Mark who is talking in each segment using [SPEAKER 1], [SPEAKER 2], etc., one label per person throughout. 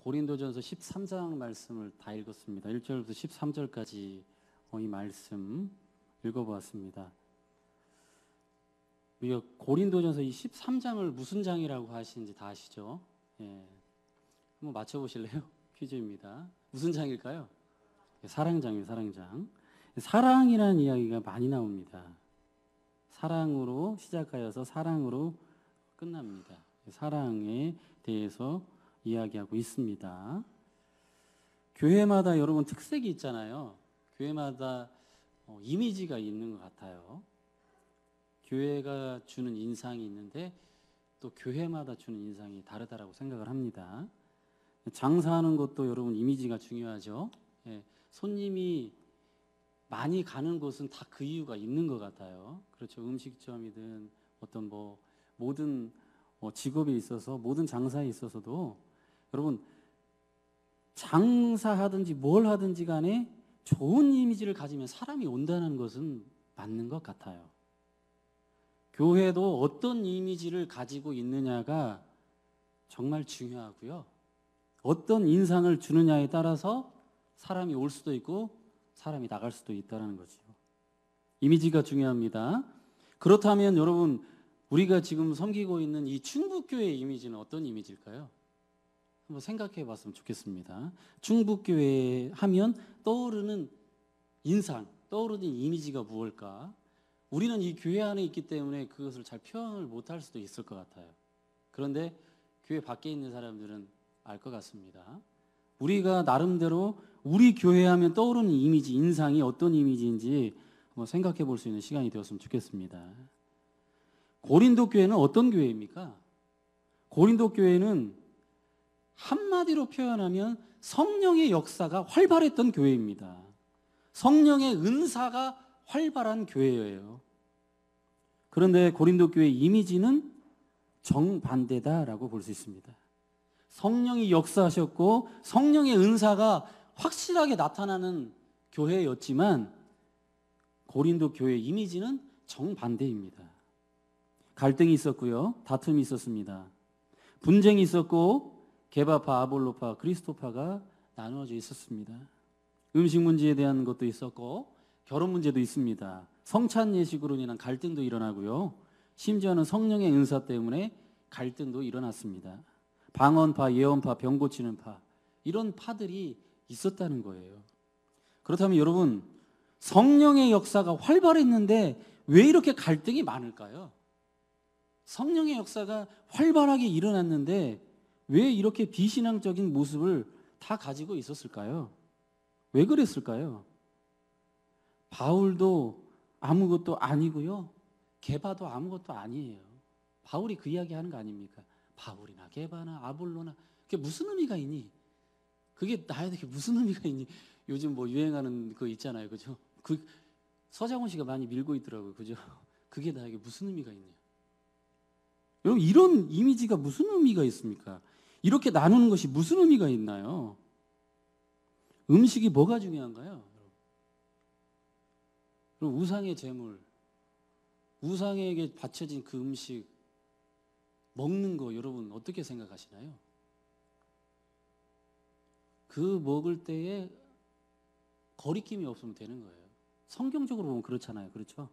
[SPEAKER 1] 고린도전서 13장 말씀을 다 읽었습니다. 1절부터 13절까지 이 말씀 읽어보았습니다. 우리가 고린도전서 이 13장을 무슨 장이라고 하시는지 다 아시죠? 예. 한번 맞춰보실래요? 퀴즈입니다. 무슨 장일까요? 사랑장이에요. 사랑장. 사랑이라는 이야기가 많이 나옵니다. 사랑으로 시작하여서 사랑으로 끝납니다. 사랑에 대해서 이야기하고 있습니다. 교회마다 여러분 특색이 있잖아요. 교회마다 이미지가 있는 것 같아요. 교회가 주는 인상이 있는데 또 교회마다 주는 인상이 다르다라고 생각을 합니다. 장사하는 것도 여러분 이미지가 중요하죠. 예, 손님이 많이 가는 곳은 다 그 이유가 있는 것 같아요. 그렇죠. 음식점이든 어떤 모든 직업에 있어서 모든 장사에 있어서도 여러분 장사하든지 뭘 하든지 간에 좋은 이미지를 가지면 사람이 온다는 것은 맞는 것 같아요. 교회도 어떤 이미지를 가지고 있느냐가 정말 중요하고요. 어떤 인상을 주느냐에 따라서 사람이 올 수도 있고 사람이 나갈 수도 있다는 거죠. 이미지가 중요합니다. 그렇다면 여러분 우리가 지금 섬기고 있는 이 충북교회의 이미지는 어떤 이미지일까요? 한번 생각해 봤으면 좋겠습니다. 충북교회 하면 떠오르는 인상, 떠오르는 이미지가 무엇일까? 우리는 이 교회 안에 있기 때문에 그것을 잘 표현을 못할 수도 있을 것 같아요. 그런데 교회 밖에 있는 사람들은 알 것 같습니다. 우리가 나름대로 우리 교회 하면 떠오르는 이미지, 인상이 어떤 이미지인지 한번 생각해 볼 수 있는 시간이 되었으면 좋겠습니다. 고린도 교회는 어떤 교회입니까? 고린도 교회는 한마디로 표현하면 성령의 역사가 활발했던 교회입니다. 성령의 은사가 활발한 교회예요. 그런데 고린도 교회의 이미지는 정반대다라고 볼 수 있습니다. 성령이 역사하셨고 성령의 은사가 확실하게 나타나는 교회였지만 고린도 교회의 이미지는 정반대입니다. 갈등이 있었고요. 다툼이 있었습니다. 분쟁이 있었고 게바파, 아볼로파, 그리스도파가 나누어져 있었습니다. 음식 문제에 대한 것도 있었고 결혼 문제도 있습니다. 성찬 예식으로 인한 갈등도 일어나고요. 심지어는 성령의 은사 때문에 갈등도 일어났습니다. 방언파, 예언파, 병 고치는 파 이런 파들이 있었다는 거예요. 그렇다면 여러분 성령의 역사가 활발했는데 왜 이렇게 갈등이 많을까요? 성령의 역사가 활발하게 일어났는데 왜 이렇게 비신앙적인 모습을 다 가지고 있었을까요? 왜 그랬을까요? 바울도 아무것도 아니고요. 게바도 아무것도 아니에요. 바울이 그 이야기 하는 거 아닙니까? 바울이나 게바나 아볼로나 그게 무슨 의미가 있니? 그게 나에게 무슨 의미가 있니? 요즘 유행하는 거 있잖아요. 그죠? 그 서장훈 씨가 많이 밀고 있더라고요. 그죠? 그게 나에게 무슨 의미가 있냐? 여러분 이런 이미지가 무슨 의미가 있습니까? 이렇게 나누는 것이 무슨 의미가 있나요? 음식이 뭐가 중요한가요? 그럼 우상의 제물, 우상에게 바쳐진 그 음식 먹는 거 여러분 어떻게 생각하시나요? 그 먹을 때에 거리낌이 없으면 되는 거예요. 성경적으로 보면 그렇잖아요. 그렇죠?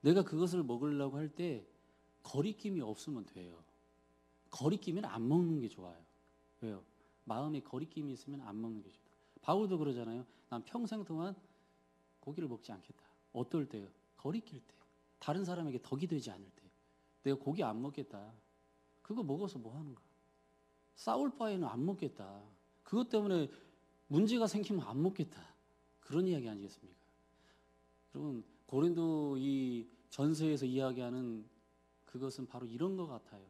[SPEAKER 1] 내가 그것을 먹으려고 할 때 거리낌이 없으면 돼요. 거리낌은 안 먹는 게 좋아요. 왜요? 마음에 거리낌이 있으면 안 먹는 게 좋다. 바울도 그러잖아요. 난 평생 동안 고기를 먹지 않겠다. 어떨 때요? 거리낄 때. 다른 사람에게 덕이 되지 않을 때. 내가 고기 안 먹겠다. 그거 먹어서 뭐 하는 거야? 싸울 바에는 안 먹겠다. 그것 때문에 문제가 생기면 안 먹겠다. 그런 이야기 아니겠습니까? 여러분 고린도 이 전서에서 이야기하는 그것은 바로 이런 것 같아요.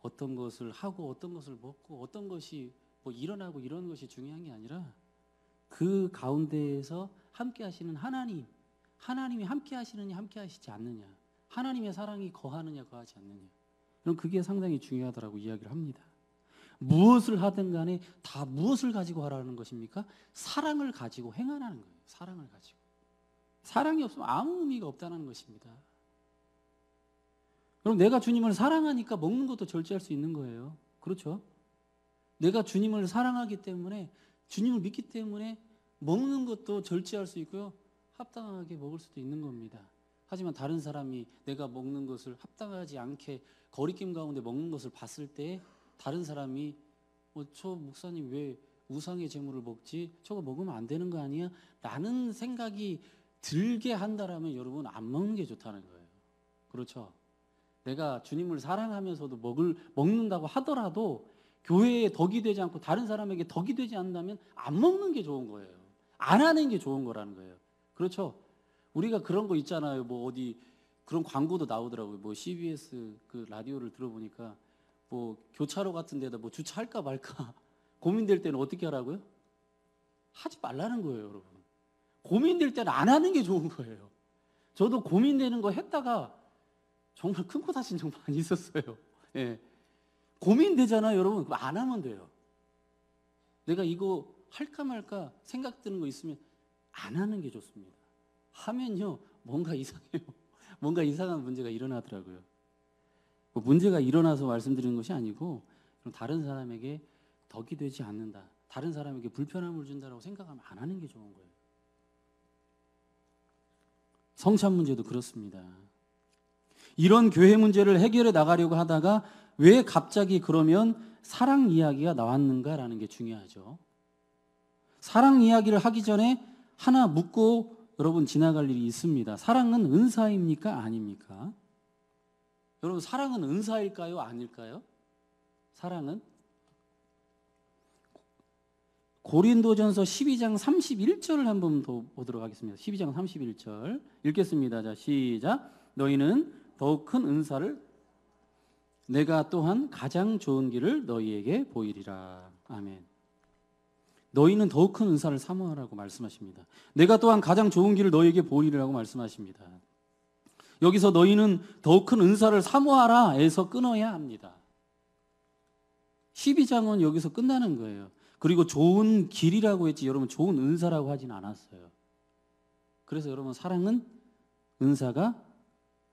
[SPEAKER 1] 어떤 것을 하고 어떤 것을 먹고 어떤 것이 일어나고 이런 것이 중요한 게 아니라 그 가운데에서 함께 하시는 하나님, 하나님이 함께 하시느냐 함께 하시지 않느냐, 하나님의 사랑이 거하느냐 거하지 않느냐, 그럼 그게 상당히 중요하다라고 이야기를 합니다. 무엇을 하든 간에 다 무엇을 가지고 하라는 것입니까? 사랑을 가지고 행하라는 거예요. 사랑을 가지고. 사랑이 없으면 아무 의미가 없다는 것입니다. 그럼 내가 주님을 사랑하니까 먹는 것도 절제할 수 있는 거예요. 그렇죠? 내가 주님을 사랑하기 때문에, 주님을 믿기 때문에 먹는 것도 절제할 수 있고요, 합당하게 먹을 수도 있는 겁니다. 하지만 다른 사람이 내가 먹는 것을 합당하지 않게 거리낌 가운데 먹는 것을 봤을 때 다른 사람이 저 목사님 왜 우상의 제물을 먹지? 저거 먹으면 안 되는 거 아니야? 라는 생각이 들게 한다라면 여러분 안 먹는 게 좋다는 거예요. 그렇죠? 내가 주님을 사랑하면서도 먹는다고 하더라도 교회에 덕이 되지 않고 다른 사람에게 덕이 되지 않는다면 안 먹는 게 좋은 거예요. 안 하는 게 좋은 거라는 거예요. 그렇죠? 우리가 그런 거 있잖아요. 뭐 어디 그런 광고도 나오더라고요. 뭐 CBS 그 라디오를 들어보니까 뭐 교차로 같은 데다 뭐 주차할까 말까 고민될 때는 어떻게 하라고요? 하지 말라는 거예요, 여러분. 고민될 때는 안 하는 게 좋은 거예요. 저도 고민되는 거 했다가 정말 큰 코 다친 적 많이 있었어요. 예. 고민되잖아요, 여러분. 그럼 안 하면 돼요. 내가 이거 할까 말까 생각 드는 거 있으면 안 하는 게 좋습니다. 하면요, 뭔가 이상해요. 뭔가 이상한 문제가 일어나더라고요. 뭐 문제가 일어나서 말씀드리는 것이 아니고 다른 사람에게 덕이 되지 않는다, 다른 사람에게 불편함을 준다라고 생각하면 안 하는 게 좋은 거예요. 성찬 문제도 그렇습니다. 이런 교회 문제를 해결해 나가려고 하다가 왜 갑자기 그러면 사랑 이야기가 나왔는가라는 게 중요하죠. 사랑 이야기를 하기 전에 하나 묻고 여러분 지나갈 일이 있습니다. 사랑은 은사입니까? 아닙니까? 여러분, 사랑은 은사일까요? 아닐까요? 사랑은? 고린도전서 12장 31절을 한번 더 보도록 하겠습니다. 12장 31절 읽겠습니다. 자, 시작. 너희는 더욱 큰 은사를, 내가 또한 가장 좋은 길을 너희에게 보이리라. 아멘. 너희는 더욱 큰 은사를 사모하라고 말씀하십니다. 내가 또한 가장 좋은 길을 너희에게 보이리라고 말씀하십니다. 여기서 너희는 더욱 큰 은사를 사모하라 에서 끊어야 합니다. 12장은 여기서 끝나는 거예요. 그리고 좋은 길이라고 했지 여러분 좋은 은사라고 하진 않았어요. 그래서 여러분 사랑은 은사가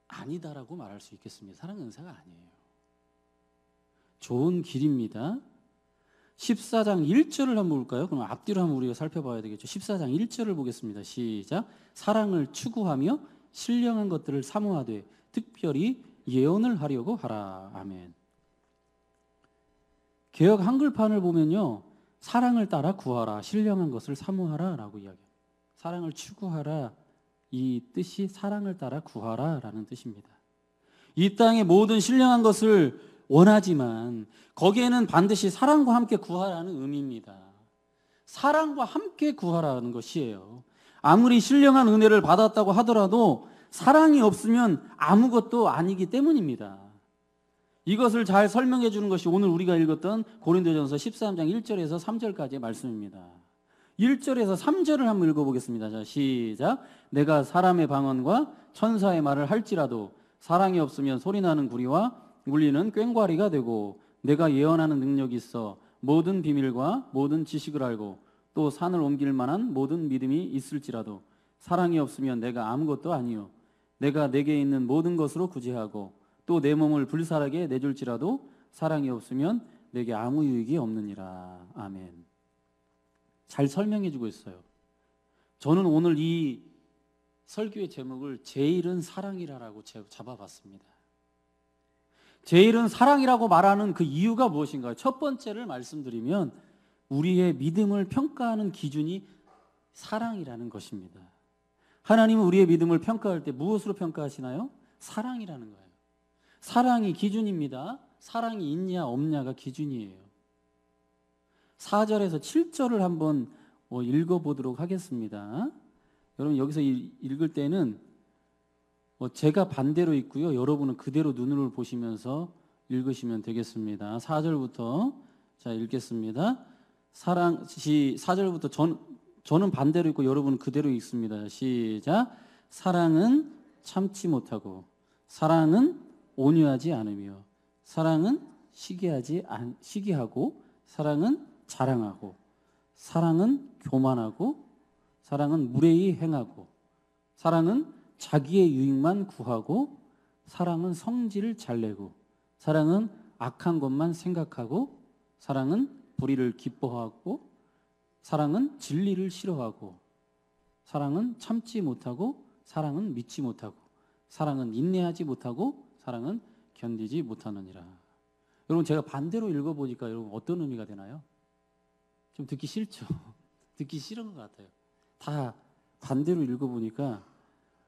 [SPEAKER 1] 아니다라고 말할 수 있겠습니다. 사랑은 은사가 아니에요. 좋은 길입니다. 14장 1절을 한번 볼까요? 그럼 앞뒤로 한번 우리가 살펴봐야 되겠죠. 14장 1절을 보겠습니다. 시작. 사랑을 추구하며 신령한 것들을 사모하되 특별히 예언을 하려고 하라. 아멘. 개역 한글판을 보면요, 사랑을 따라 구하라, 신령한 것을 사모하라 라고 이야기합니다. 사랑을 추구하라, 이 뜻이 사랑을 따라 구하라 라는 뜻입니다. 이 땅의 모든 신령한 것을 원하지만 거기에는 반드시 사랑과 함께 구하라는 의미입니다. 사랑과 함께 구하라는 것이에요. 아무리 신령한 은혜를 받았다고 하더라도 사랑이 없으면 아무것도 아니기 때문입니다. 이것을 잘 설명해 주는 것이 오늘 우리가 읽었던 고린도전서 13장 1절에서 3절까지의 말씀입니다. 1절에서 3절을 한번 읽어보겠습니다. 자, 시작. 내가 사람의 방언과 천사의 말을 할지라도 사랑이 없으면 소리나는 구리와 울리는 꽹과리가 되고, 내가 예언하는 능력이 있어 모든 비밀과 모든 지식을 알고 또 산을 옮길 만한 모든 믿음이 있을지라도 사랑이 없으면 내가 아무것도 아니요, 내가 내게 있는 모든 것으로 구제하고 또 내 몸을 불살하게 내줄지라도 사랑이 없으면 내게 아무 유익이 없느니라. 아멘. 잘 설명해 주고 있어요. 저는 오늘 이 설교의 제목을 제일은 사랑이라고 잡아봤습니다. 제일은 사랑이라고 말하는 그 이유가 무엇인가요? 첫 번째를 말씀드리면 우리의 믿음을 평가하는 기준이 사랑이라는 것입니다. 하나님은 우리의 믿음을 평가할 때 무엇으로 평가하시나요? 사랑이라는 거예요. 사랑이 기준입니다. 사랑이 있냐 없냐가 기준이에요. 4절에서 7절을 한번 읽어보도록 하겠습니다. 여러분 여기서 읽을 때는 제가 반대로 읽고요, 여러분은 그대로 눈으로 보시면서 읽으시면 되겠습니다. 4절부터 자 읽겠습니다. 4절부터 저는 반대로 읽고 여러분은 그대로 읽습니다. 시작. 사랑은 참지 못하고, 사랑은 온유하지 않으며, 사랑은 시기하고, 사랑은 자랑하고, 사랑은 교만하고, 사랑은 무례히 행하고, 사랑은 자기의 유익만 구하고, 사랑은 성질을 잘 내고, 사랑은 악한 것만 생각하고, 사랑은 불의를 기뻐하고, 사랑은 진리를 싫어하고, 사랑은 참지 못하고, 사랑은 믿지 못하고, 사랑은 인내하지 못하고, 사랑은 견디지 못하느니라. 여러분, 제가 반대로 읽어보니까 여러분 어떤 의미가 되나요? 좀 듣기 싫죠? 듣기 싫은 것 같아요. 다 반대로 읽어보니까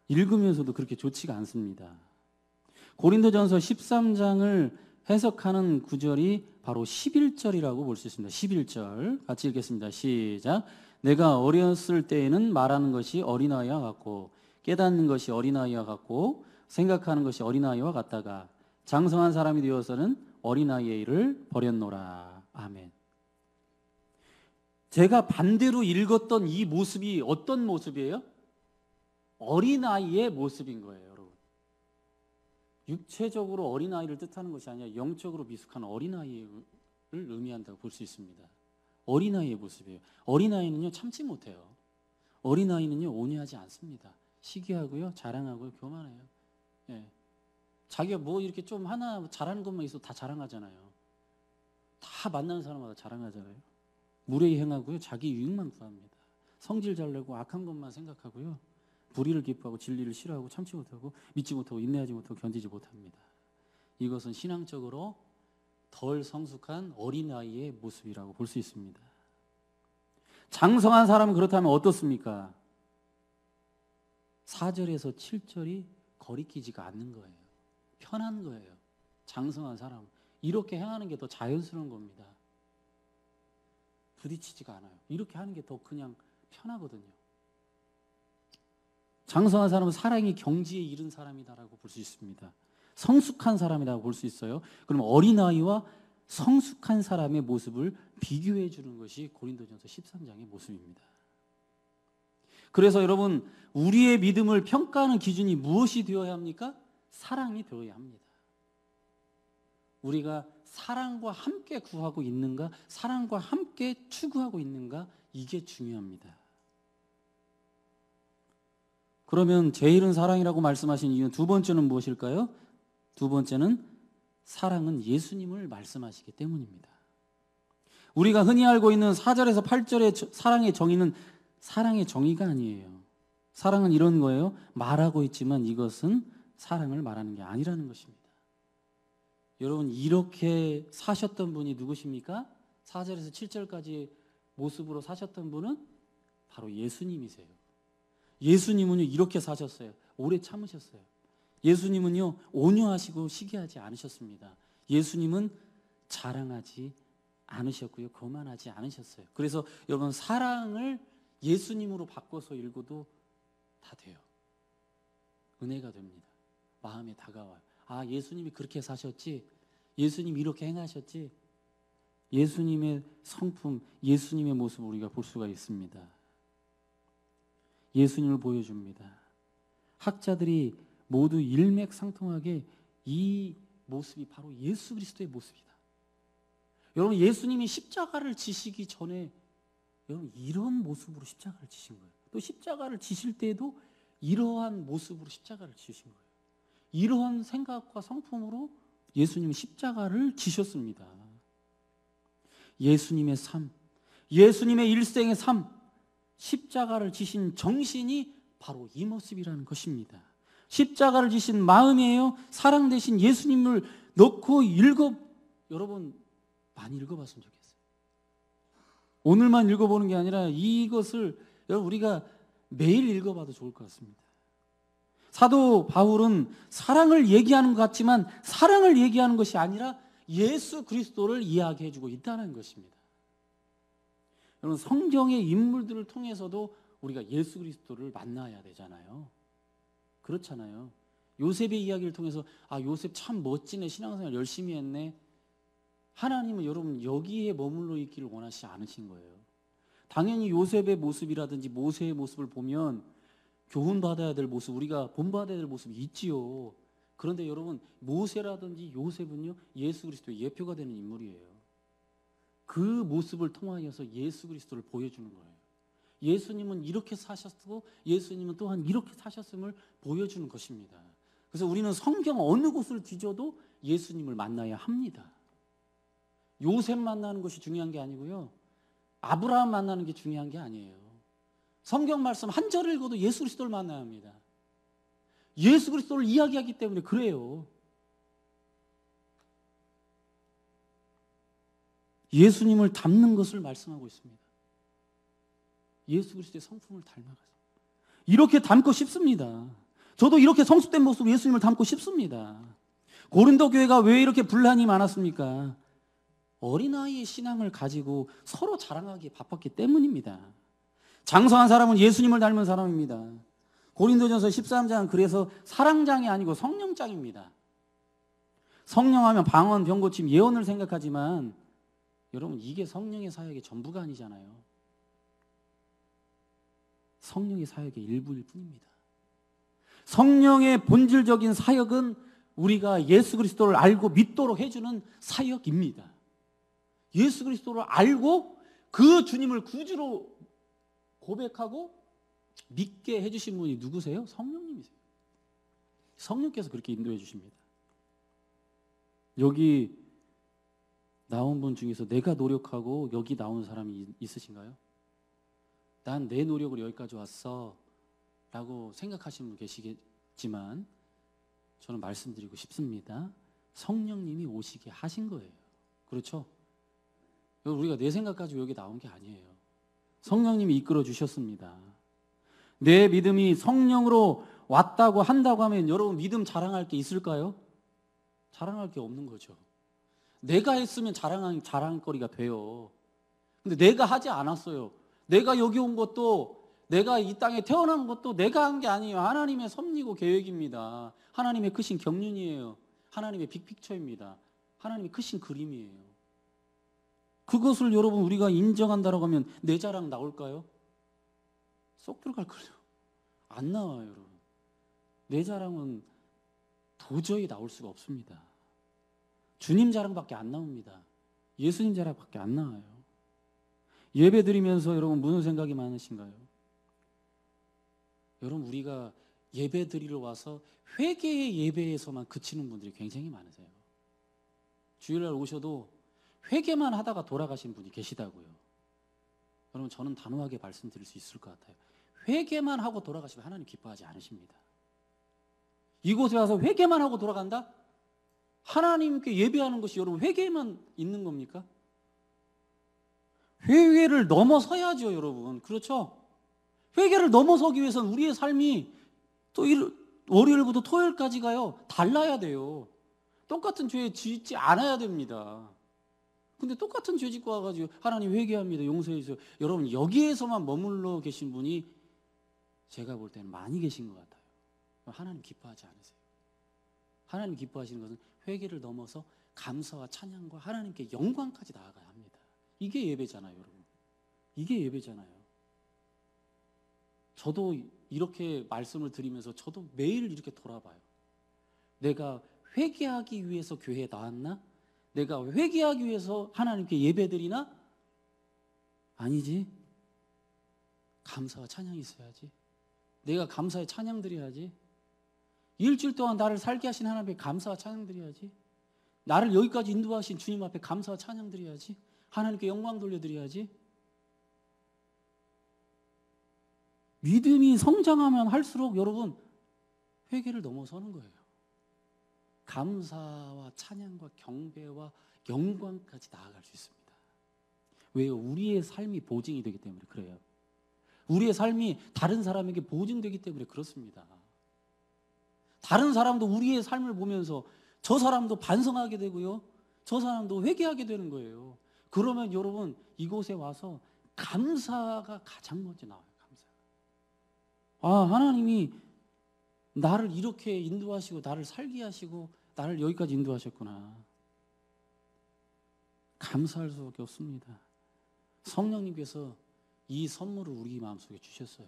[SPEAKER 1] 읽으면서도 그렇게 좋지가 않습니다. 고린도전서 13장을 해석하는 구절이 바로 11절이라고 볼 수 있습니다. 11절 같이 읽겠습니다. 시작. 내가 어렸을 때에는 말하는 것이 어린아이와 같고 깨닫는 것이 어린아이와 같고 생각하는 것이 어린아이와 같다가 장성한 사람이 되어서는 어린아이의 일을 버렸노라. 아멘. 제가 반대로 읽었던 이 모습이 어떤 모습이에요? 어린아이의 모습인 거예요, 여러분. 육체적으로 어린아이를 뜻하는 것이 아니라 영적으로 미숙한 어린아이를 의미한다고 볼 수 있습니다. 어린아이의 모습이에요. 어린아이는요, 참지 못해요. 어린아이는요, 온유하지 않습니다. 시기하고요, 자랑하고요, 교만해요. 예. 자기가 뭐 이렇게 좀 하나 잘하는 것만 있어도 다 자랑하잖아요. 다 만나는 사람마다 자랑하잖아요. 무례히 행하고요, 자기 유익만 구합니다. 성질 잘 내고 악한 것만 생각하고요, 불의를 기뻐하고 진리를 싫어하고 참지 못하고 믿지 못하고 인내하지 못하고 견디지 못합니다. 이것은 신앙적으로 덜 성숙한 어린아이의 모습이라고 볼 수 있습니다. 장성한 사람은 그렇다면 어떻습니까? 4절에서 7절이 거리끼지가 않는 거예요. 편한 거예요. 장성한 사람은 이렇게 행하는 게 더 자연스러운 겁니다. 부딪히지가 않아요. 이렇게 하는 게 더 그냥 편하거든요. 장성한 사람은 사랑이 경지에 이른 사람이다라고 볼 수 있습니다. 성숙한 사람이라고 볼 수 있어요. 그럼 어린아이와 성숙한 사람의 모습을 비교해 주는 것이 고린도전서 13장의 모습입니다. 그래서 여러분, 우리의 믿음을 평가하는 기준이 무엇이 되어야 합니까? 사랑이 되어야 합니다. 우리가 사랑과 함께 구하고 있는가, 사랑과 함께 추구하고 있는가, 이게 중요합니다. 그러면 제일은 사랑이라고 말씀하신 이유 두 번째는 무엇일까요? 두 번째는 사랑은 예수님을 말씀하시기 때문입니다. 우리가 흔히 알고 있는 4절에서 8절의 사랑의 정의는 사랑의 정의가 아니에요. 사랑은 이런 거예요. 말하고 있지만 이것은 사랑을 말하는 게 아니라는 것입니다. 여러분, 이렇게 사셨던 분이 누구십니까? 4절에서 7절까지 모습으로 사셨던 분은 바로 예수님이세요. 예수님은요, 이렇게 사셨어요. 오래 참으셨어요. 예수님은요, 온유하시고 시기하지 않으셨습니다. 예수님은 자랑하지 않으셨고요, 거만하지 않으셨어요. 그래서 여러분, 사랑을 예수님으로 바꿔서 읽어도 다 돼요. 은혜가 됩니다. 마음에 다가와요. 아, 예수님이 그렇게 사셨지, 예수님이 이렇게 행하셨지, 예수님의 성품, 예수님의 모습을 우리가 볼 수가 있습니다. 예수님을 보여줍니다. 학자들이 모두 일맥상통하게 이 모습이 바로 예수 그리스도의 모습이다. 여러분, 예수님이 십자가를 지시기 전에 여러분 이런 모습으로 십자가를 지신 거예요. 또 십자가를 지실 때에도 이러한 모습으로 십자가를 지신 거예요. 이러한 생각과 성품으로 예수님은 십자가를 지셨습니다. 예수님의 삶, 예수님의 일생의 삶, 십자가를 지신 정신이 바로 이 모습이라는 것입니다. 십자가를 지신 마음이에요. 사랑 대신 예수님을 넣고 여러분 많이 읽어봤으면 좋겠어요. 오늘만 읽어보는 게 아니라 이것을 여러분 우리가 매일 읽어봐도 좋을 것 같습니다. 사도 바울은 사랑을 얘기하는 것 같지만 사랑을 얘기하는 것이 아니라 예수 그리스도를 이야기해주고 있다는 것입니다. 여러분, 성경의 인물들을 통해서도 우리가 예수 그리스도를 만나야 되잖아요. 그렇잖아요. 요셉의 이야기를 통해서 아, 요셉 참 멋지네, 신앙생활 열심히 했네. 하나님은 여러분 여기에 머물러 있기를 원하시지 않으신 거예요. 당연히 요셉의 모습이라든지 모세의 모습을 보면 교훈받아야 될 모습, 우리가 본받아야 될 모습이 있지요. 그런데 여러분, 모세라든지 요셉은요, 예수 그리스도의 예표가 되는 인물이에요. 그 모습을 통하여서 예수 그리스도를 보여주는 거예요. 예수님은 이렇게 사셨고 예수님은 또한 이렇게 사셨음을 보여주는 것입니다. 그래서 우리는 성경 어느 곳을 뒤져도 예수님을 만나야 합니다. 요셉 만나는 것이 중요한 게 아니고요. 아브라함 만나는 게 중요한 게 아니에요. 성경 말씀 한 절을 읽어도 예수 그리스도를 만나야 합니다. 예수 그리스도를 이야기하기 때문에 그래요. 예수님을 닮는 것을 말씀하고 있습니다. 예수 그리스도의 성품을 닮아가서 이렇게 닮고 싶습니다. 저도 이렇게 성숙된 모습으로 예수님을 닮고 싶습니다. 고린도 교회가 왜 이렇게 분란이 많았습니까? 어린아이의 신앙을 가지고 서로 자랑하기에 바빴기 때문입니다. 장성한 사람은 예수님을 닮은 사람입니다. 고린도전서 13장 그래서 사랑장이 아니고 성령장입니다. 성령하면 방언, 병고침, 예언을 생각하지만 여러분 이게 성령의 사역의 전부가 아니잖아요. 성령의 사역의 일부일 뿐입니다. 성령의 본질적인 사역은 우리가 예수 그리스도를 알고 믿도록 해주는 사역입니다. 예수 그리스도를 알고 그 주님을 구주로 고백하고 믿게 해주신 분이 누구세요? 성령님이세요. 성령께서 그렇게 인도해 주십니다. 여기 나온 분 중에서 내가 노력하고 여기 나온 사람이 있으신가요? 난 내 노력으로 여기까지 왔어 라고 생각하시는 분 계시겠지만 저는 말씀드리고 싶습니다. 성령님이 오시게 하신 거예요. 그렇죠? 우리가 내 생각 가지고 여기 나온 게 아니에요. 성령님이 이끌어 주셨습니다. 내 믿음이 성령으로 왔다고 한다고 하면 여러분 믿음 자랑할 게 있을까요? 자랑할 게 없는 거죠. 내가 했으면 자랑거리가 돼요. 근데 내가 하지 않았어요. 내가 여기 온 것도 내가 이 땅에 태어난 것도 내가 한 게 아니에요. 하나님의 섭리고 계획입니다. 하나님의 크신 경륜이에요. 하나님의 빅픽처입니다. 하나님의 크신 그림이에요. 그것을 여러분 우리가 인정한다라고 하면 내 자랑 나올까요? 쏙 들어갈걸요. 안 나와요, 여러분. 내 자랑은 도저히 나올 수가 없습니다. 주님 자랑밖에 안 나옵니다. 예수님 자랑밖에 안 나와요. 예배 드리면서 여러분 무슨 생각이 많으신가요? 여러분 우리가 예배 드리러 와서 회개의 예배에서만 그치는 분들이 굉장히 많으세요. 주일날 오셔도 회개만 하다가 돌아가신 분이 계시다고요. 여러분 저는 단호하게 말씀드릴 수 있을 것 같아요. 회개만 하고 돌아가시면 하나님 기뻐하지 않으십니다. 이곳에 와서 회개만 하고 돌아간다? 하나님께 예배하는 것이 여러분 회개만 있는 겁니까? 회개를 넘어서야죠, 여러분. 그렇죠? 회개를 넘어서기 위해서는 우리의 삶이 또 월요일부터 토요일까지가요 달라야 돼요. 똑같은 죄에 짓지 않아야 됩니다. 근데 똑같은 죄 짓고 와가지고 하나님 회개합니다, 용서해 주세요. 여러분 여기에서만 머물러 계신 분이 제가 볼 때는 많이 계신 것 같아요. 하나님 기뻐하지 않으세요. 하나님 기뻐하시는 것은 회개를 넘어서 감사와 찬양과 하나님께 영광까지 나아가야 합니다. 이게 예배잖아요, 여러분. 이게 예배잖아요. 저도 이렇게 말씀을 드리면서 저도 매일 이렇게 돌아봐요. 내가 회개하기 위해서 교회에 나왔나? 내가 회개하기 위해서 하나님께 예배드리나? 아니지. 감사와 찬양이 있어야지. 내가 감사의 찬양 드려야지. 일주일 동안 나를 살게 하신 하나님께 감사와 찬양 드려야지. 나를 여기까지 인도하신 주님 앞에 감사와 찬양 드려야지. 하나님께 영광 돌려드려야지. 믿음이 성장하면 할수록 여러분 회개를 넘어서는 거예요. 감사와 찬양과 경배와 영광까지 나아갈 수 있습니다. 왜요? 우리의 삶이 보증이 되기 때문에 그래요. 우리의 삶이 다른 사람에게 보증되기 때문에 그렇습니다. 다른 사람도 우리의 삶을 보면서 저 사람도 반성하게 되고요. 저 사람도 회개하게 되는 거예요. 그러면 여러분 이곳에 와서 감사가 가장 먼저 나와요. 감사. 하나님이 나를 이렇게 인도하시고 나를 살게 하시고 나를 여기까지 인도하셨구나. 감사할 수밖에 없습니다. 성령님께서 이 선물을 우리 마음속에 주셨어요.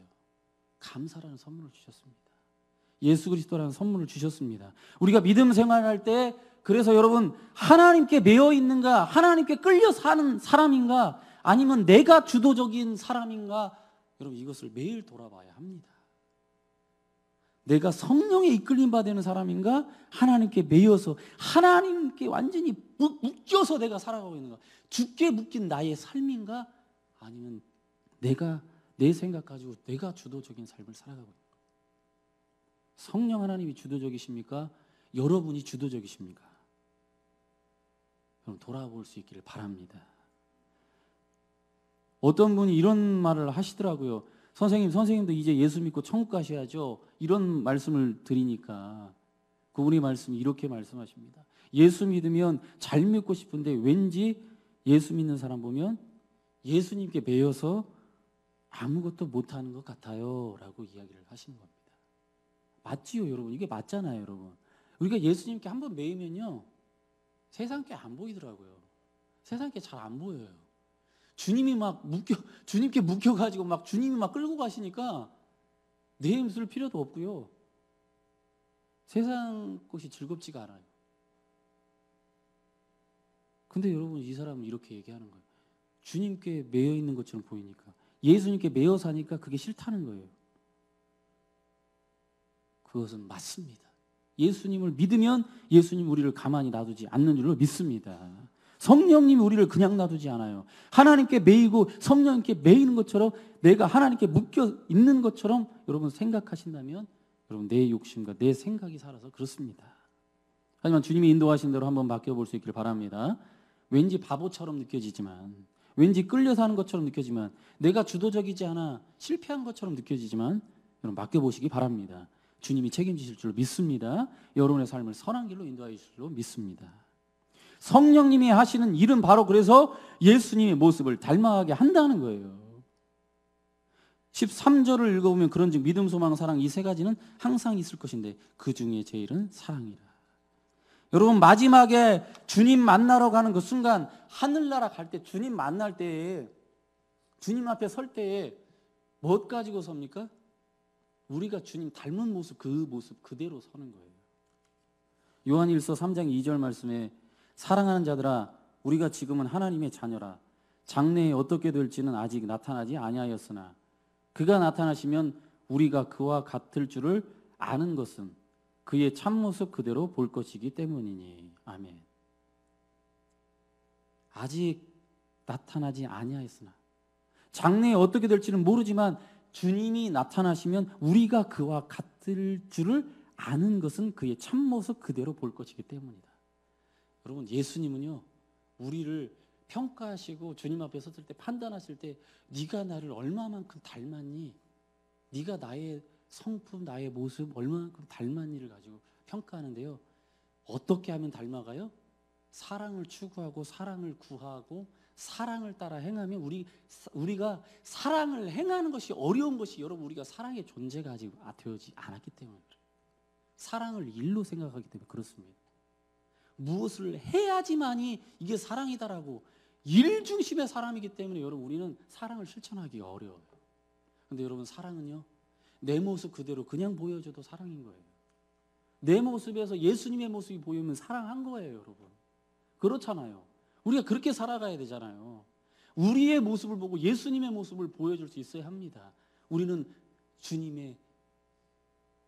[SPEAKER 1] 감사라는 선물을 주셨습니다. 예수 그리스도라는 선물을 주셨습니다. 우리가 믿음 생활할 때 그래서 여러분 하나님께 매여 있는가, 하나님께 끌려 사는 사람인가, 아니면 내가 주도적인 사람인가, 여러분 이것을 매일 돌아봐야 합니다. 내가 성령에 이끌림 받는 사람인가? 하나님께 매여서 하나님께 완전히 묶여서 내가 살아가고 있는가? 죽게 묶인 나의 삶인가? 아니면 내가 내 생각 가지고 내가 주도적인 삶을 살아가고 있는가? 성령 하나님이 주도적이십니까? 여러분이 주도적이십니까? 그럼 돌아볼 수 있기를 바랍니다. 어떤 분이 이런 말을 하시더라고요. 선생님도 이제 예수 믿고 천국 가셔야죠. 이런 말씀을 드리니까 그분의 말씀이 이렇게 말씀하십니다. 예수 믿으면 잘 믿고 싶은데 왠지 예수 믿는 사람 보면 예수님께 매여서 아무것도 못하는 것 같아요 라고 이야기를 하시는 겁니다. 맞지요 여러분? 이게 맞잖아요 여러분. 우리가 예수님께 한번 매이면요 세상 게 안 보이더라고요. 세상 게 잘 안 보여요. 주님이 막 주님께 묶여가지고 막 주님이 막 끌고 가시니까 내 힘쓸 필요도 없고요. 세상 것이 즐겁지가 않아요. 근데 여러분 이 사람은 이렇게 얘기하는 거예요. 주님께 매여 있는 것처럼 보이니까 예수님께 매여 사니까 그게 싫다는 거예요. 그것은 맞습니다. 예수님을 믿으면 예수님 우리를 가만히 놔두지 않는 줄로 믿습니다. 성령님이 우리를 그냥 놔두지 않아요. 하나님께 매이고 성령님께 매이는 것처럼 내가 하나님께 묶여 있는 것처럼 여러분 생각하신다면 여러분 내 욕심과 내 생각이 살아서 그렇습니다. 하지만 주님이 인도하신 대로 한번 맡겨볼 수 있기를 바랍니다. 왠지 바보처럼 느껴지지만 왠지 끌려 사는 것처럼 느껴지지만 내가 주도적이지 않아 실패한 것처럼 느껴지지만 여러분 맡겨보시기 바랍니다. 주님이 책임지실 줄 믿습니다. 여러분의 삶을 선한 길로 인도하실 줄 믿습니다. 성령님이 하시는 일은 바로 그래서 예수님의 모습을 닮아가게 한다는 거예요. 13절을 읽어보면 그런즉 믿음, 소망, 사랑 이 세 가지는 항상 있을 것인데 그 중에 제일은 사랑이라. 여러분 마지막에 주님 만나러 가는 그 순간 하늘나라 갈 때 주님 만날 때에 주님 앞에 설 때에 뭐 가지고 섭니까? 우리가 주님 닮은 모습 그 모습 그대로 서는 거예요. 요한일서 3장 2절 말씀에 사랑하는 자들아 우리가 지금은 하나님의 자녀라. 장래에 어떻게 될지는 아직 나타나지 아니하였으나 그가 나타나시면 우리가 그와 같을 줄을 아는 것은 그의 참모습 그대로 볼 것이기 때문이니. 아멘. 아직 나타나지 아니하였으나 장래에 어떻게 될지는 모르지만 주님이 나타나시면 우리가 그와 같을 줄을 아는 것은 그의 참모습 그대로 볼 것이기 때문이다. 여러분 예수님은요 우리를 평가하시고 주님 앞에 섰을 때 판단하실 때 네가 나를 얼마만큼 닮았니? 네가 나의 성품 나의 모습 얼마만큼 닮았니를 가지고 평가하는데요. 어떻게 하면 닮아가요? 사랑을 추구하고 사랑을 구하고 사랑을 따라 행하면 우리가 사랑을 행하는 것이 어려운 것이 여러분 우리가 사랑의 존재가 아직 되어지 않았기 때문에 그래요. 사랑을 일로 생각하기 때문에 그렇습니다. 무엇을 해야지만이 이게 사랑이다라고 일 중심의 사람이기 때문에 여러분 우리는 사랑을 실천하기가 어려워요. 근데 여러분 사랑은요 내 모습 그대로 그냥 보여줘도 사랑인 거예요. 내 모습에서 예수님의 모습이 보이면 사랑한 거예요 여러분. 그렇잖아요. 우리가 그렇게 살아가야 되잖아요. 우리의 모습을 보고 예수님의 모습을 보여줄 수 있어야 합니다. 우리는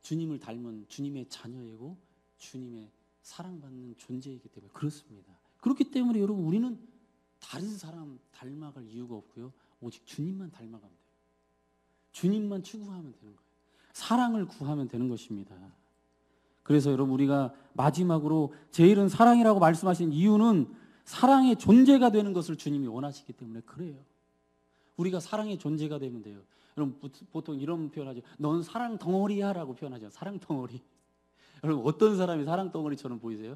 [SPEAKER 1] 주님을 닮은 주님의 자녀이고 주님의 사랑받는 존재이기 때문에 그렇습니다. 그렇기 때문에 여러분 우리는 다른 사람 닮아갈 이유가 없고요. 오직 주님만 닮아가면 돼요. 주님만 추구하면 되는 거예요. 사랑을 구하면 되는 것입니다. 그래서 여러분 우리가 마지막으로 제일은 사랑이라고 말씀하신 이유는 사랑의 존재가 되는 것을 주님이 원하시기 때문에 그래요. 우리가 사랑의 존재가 되면 돼요. 여러분 보통 이런 표현하죠. 넌 사랑 덩어리야 라고 표현하죠. 사랑 덩어리. 여러분 어떤 사람이 사랑 덩어리처럼 보이세요?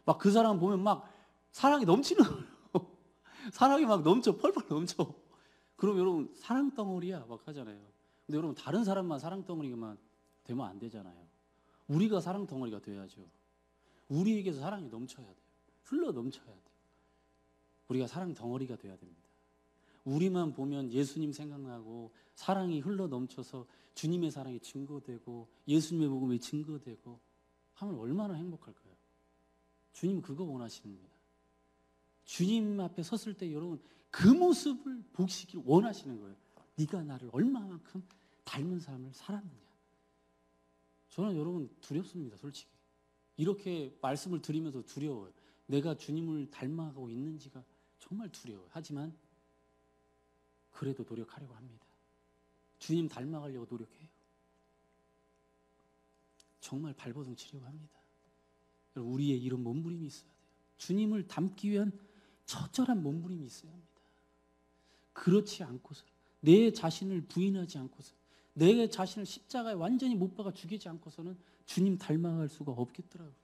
[SPEAKER 1] 막 그 사람 보면 막 사랑이 넘치는 거예요. 사랑이 막 넘쳐 펄펄 넘쳐. 그럼 여러분 사랑 덩어리야 막 하잖아요. 근데 여러분 다른 사람만 사랑 덩어리만 되면 안 되잖아요. 우리가 사랑 덩어리가 돼야죠. 우리에게서 사랑이 넘쳐야 돼요. 흘러 넘쳐야 돼요. 우리가 사랑 덩어리가 돼야 됩니다. 우리만 보면 예수님 생각나고 사랑이 흘러 넘쳐서 주님의 사랑이 증거되고 예수님의 복음이 증거되고 하면 얼마나 행복할까요? 주님 그거 원하시는 겁니다. 주님 앞에 섰을 때 여러분 그 모습을 보시길 원하시는 거예요. 네가 나를 얼마만큼 닮은 삶을 살았느냐. 저는 여러분 두렵습니다, 솔직히. 이렇게 말씀을 드리면서 두려워요. 내가 주님을 닮아가고 있는지가 정말 두려워요. 하지만 그래도 노력하려고 합니다. 주님 닮아가려고 노력해요. 정말 발버둥 치려고 합니다. 우리의 이런 몸부림이 있어야 돼요. 주님을 닮기 위한 처절한 몸부림이 있어야 합니다. 그렇지 않고서, 내 자신을 부인하지 않고서, 내 자신을 십자가에 완전히 못 박아 죽이지 않고서는 주님 닮아갈 수가 없겠더라고요.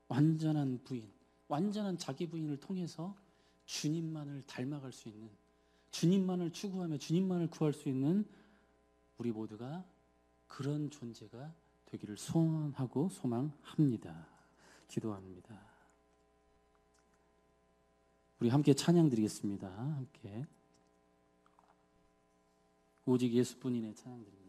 [SPEAKER 1] 완전한 부인, 완전한 자기 부인을 통해서 주님만을 닮아갈 수 있는, 주님만을 추구하며 주님만을 구할 수 있는 우리 모두가 그런 존재가 되기를 소원하고 소망합니다. 기도합니다. 우리 함께 찬양 드리겠습니다. 함께 오직 예수뿐이네 찬양 드립니다.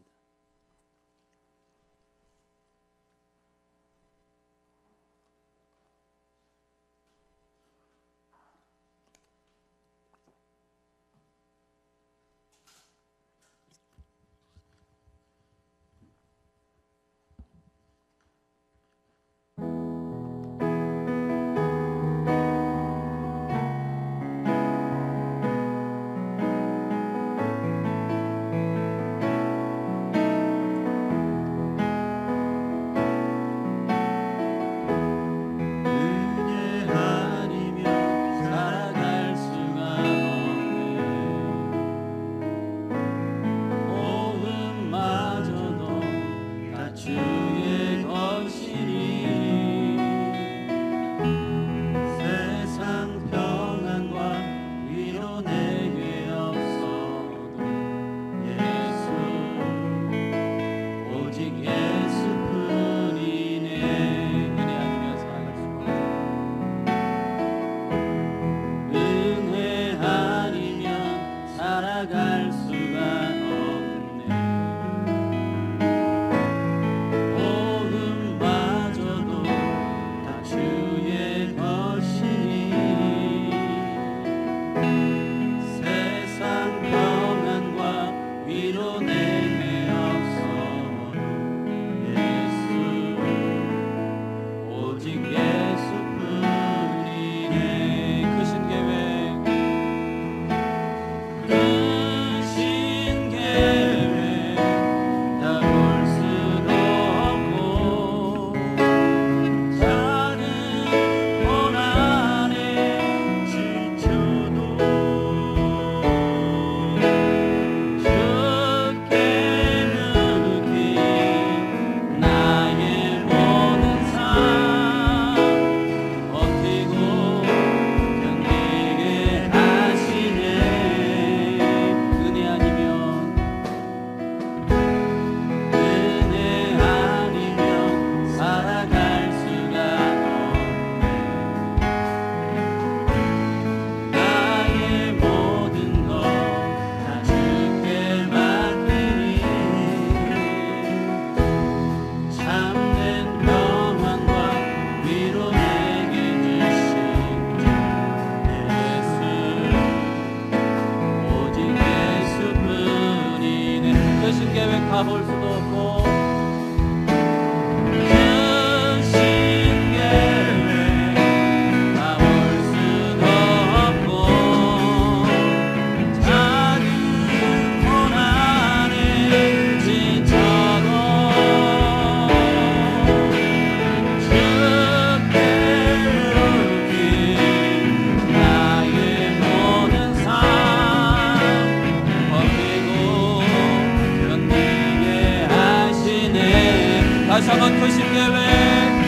[SPEAKER 2] 다시 한번 크신 계획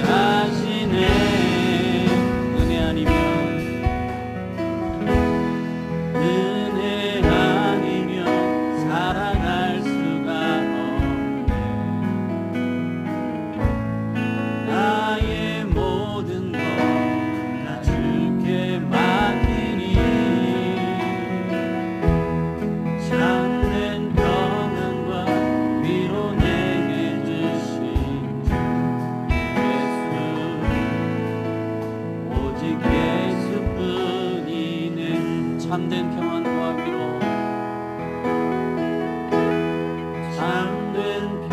[SPEAKER 1] 아 참된 평안과 위로 참된